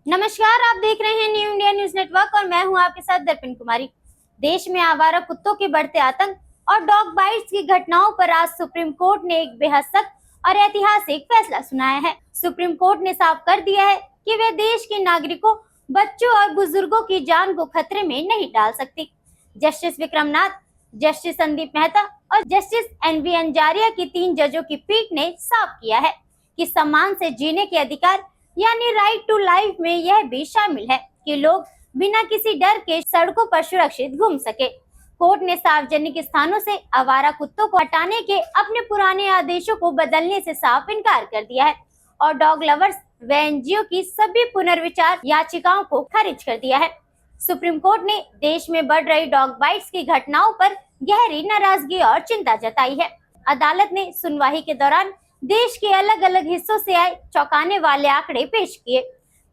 नमस्कार, आप देख रहे हैं न्यू इंडिया न्यूज नेटवर्क और मैं हूं आपके साथ दर्पण कुमारी। देश में आवारा कुत्तों के बढ़ते आतंक और डॉग बाइट्स की घटनाओं पर आज सुप्रीम कोर्ट ने एक बेहद सख्त और ऐतिहासिक फैसला सुनाया है। सुप्रीम कोर्ट ने साफ कर दिया है कि वे देश के नागरिकों, बच्चों और बुजुर्गों की जान को खतरे में नहीं डाल सकती। जस्टिस विक्रमनाथ, जस्टिस संदीप मेहता और जस्टिस NV अंजारिया की 3 जजों की पीठ ने साफ किया है कि सम्मान से जीने के अधिकार यानी राइट टू लाइफ में यह भी शामिल है कि लोग बिना किसी डर के सड़कों पर सुरक्षित घूम सके। कोर्ट ने सार्वजनिक स्थानों से आवारा कुत्तों को हटाने के अपने पुराने आदेशों को बदलने से साफ इनकार कर दिया है और डॉग लवर्स व NGO की सभी पुनर्विचार याचिकाओं को खारिज कर दिया है। सुप्रीम कोर्ट ने देश में बढ़ रही डॉग बाइट्स की घटनाओं पर गहरी नाराजगी और चिंता जताई है। अदालत ने सुनवाई के दौरान देश के अलग अलग हिस्सों से आए चौंकाने वाले आंकड़े पेश किए।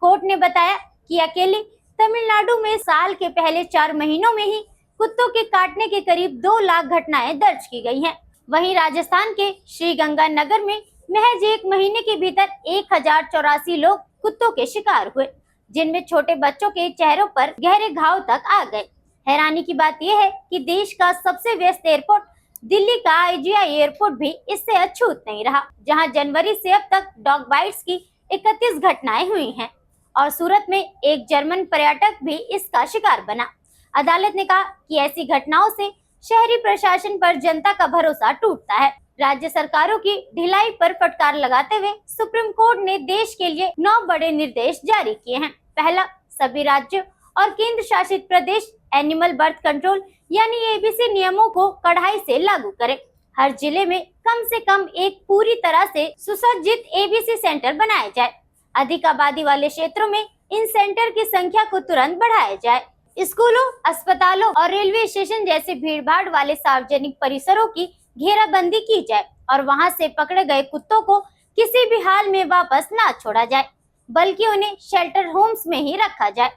कोर्ट ने बताया कि अकेले तमिलनाडु में साल के पहले 4 महीनों में ही कुत्तों के काटने के करीब 2 लाख घटनाएं दर्ज की गई हैं। वहीं राजस्थान के श्रीगंगानगर में महज 1 महीने के भीतर 1084 लोग कुत्तों के शिकार हुए, जिनमें छोटे बच्चों के चेहरों पर गहरे घाव तक आ गए। हैरानी की बात यह है कि देश का सबसे व्यस्त एयरपोर्ट दिल्ली का IGI एयरपोर्ट भी इससे अछूत नहीं रहा, जहां जनवरी से अब तक डॉग बाइट्स की 31 घटनाएं हुई हैं और सूरत में एक जर्मन पर्यटक भी इसका शिकार बना। अदालत ने कहा कि ऐसी घटनाओं से शहरी प्रशासन पर जनता का भरोसा टूटता है। राज्य सरकारों की ढिलाई पर फटकार लगाते हुए सुप्रीम कोर्ट ने देश के लिए 9 बड़े निर्देश जारी किए हैं। पहला, सभी राज्यों और केंद्र शासित प्रदेश एनिमल बर्थ कंट्रोल यानी ABC नियमों को कड़ाई से लागू करें। हर जिले में कम से कम एक पूरी तरह से सुसज्जित ABC सेंटर बनाया जाए। अधिक आबादी वाले क्षेत्रों में इन सेंटर की संख्या को तुरंत बढ़ाया जाए। स्कूलों, अस्पतालों और रेलवे स्टेशन जैसे भीड़भाड़ वाले सार्वजनिक परिसरों की घेराबंदी की जाए और वहां से पकड़े गए कुत्तों को किसी भी हाल में वापस ना छोड़ा जाए, बल्कि उन्हें शेल्टर होम्स में ही रखा जाए।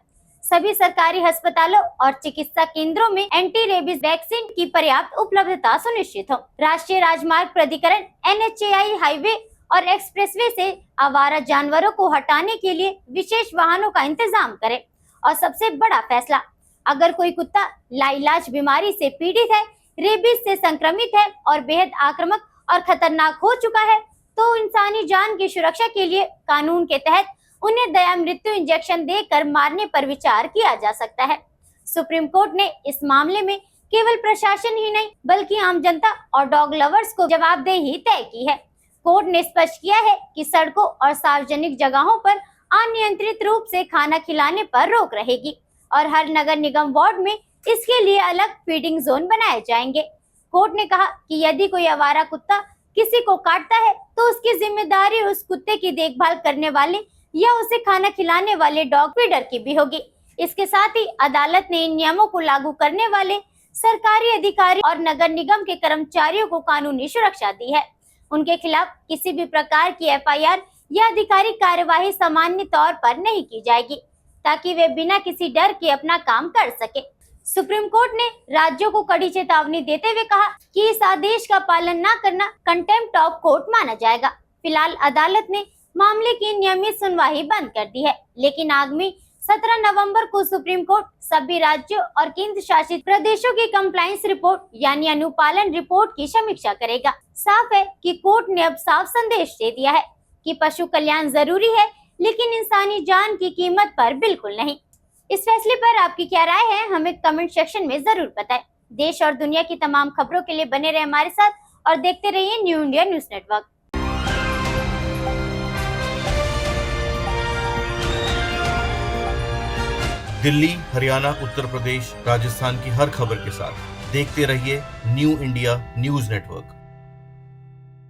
सभी सरकारी अस्पतालों और चिकित्सा केंद्रों में एंटी रेबीज वैक्सीन की पर्याप्त उपलब्धता सुनिश्चित हो। राष्ट्रीय राजमार्ग प्राधिकरण NHAI हाईवे और एक्सप्रेसवे से आवारा जानवरों को हटाने के लिए विशेष वाहनों का इंतजाम करे। और सबसे बड़ा फैसला, अगर कोई कुत्ता लाइलाज बीमारी से पीड़ित है, रेबीज से संक्रमित है और बेहद आक्रामक और खतरनाक हो चुका है, तो इंसानी जान की सुरक्षा के लिए कानून के तहत उन्हें दया मृत्यु इंजेक्शन देकर मारने पर विचार किया जा सकता है। सुप्रीम कोर्ट ने इस मामले में केवल प्रशासन ही नहीं बल्कि आम जनता और डॉग लवर्स को जवाबदेही तय की है। कोर्ट ने स्पष्ट किया है कि सड़कों और सार्वजनिक जगहों पर अनियंत्रित रूप से खाना खिलाने पर रोक रहेगी और हर नगर निगम वार्ड में इसके लिए अलग फीडिंग जोन बनाए जाएंगे। कोर्ट ने कहा कि यदि कोई आवारा कुत्ता किसी को काटता है तो उसकी जिम्मेदारी उस कुत्ते की देखभाल करने वाले या उसे खाना खिलाने वाले डॉग फीडर की भी होगी। इसके साथ ही अदालत ने इन नियमों को लागू करने वाले सरकारी अधिकारी और नगर निगम के कर्मचारियों को कानूनी सुरक्षा दी है। उनके खिलाफ किसी भी प्रकार की FIR या आधिकारिक कार्यवाही सामान्य तौर पर नहीं की जाएगी, ताकि वे बिना किसी डर के अपना काम कर सके। सुप्रीम कोर्ट ने राज्यों को कड़ी चेतावनी देते हुए कहा कि इस आदेश का पालन न करना कंटेम्प्ट ऑफ कोर्ट माना जाएगा। फिलहाल अदालत ने मामले की नियमित सुनवाई बंद कर दी है, लेकिन आगामी 17 नवंबर को सुप्रीम कोर्ट सभी राज्यों और केंद्र शासित प्रदेशों की कंप्लायंस रिपोर्ट यानी अनुपालन रिपोर्ट की समीक्षा करेगा। साफ है कि कोर्ट ने अब साफ संदेश दे दिया है कि पशु कल्याण जरूरी है, लेकिन इंसानी जान की कीमत पर बिल्कुल नहीं। इस फैसले पर आपकी क्या राय है, हमें कमेंट सेक्शन में जरूर बताएं। देश और दुनिया की तमाम खबरों के लिए बने रहे हमारे साथ और देखते रहिए New India News Network. Delhi, Haryana, Uttar Pradesh, Rajasthan की हर खबर के साथ देखते रहिए न्यू इंडिया न्यूज नेटवर्क।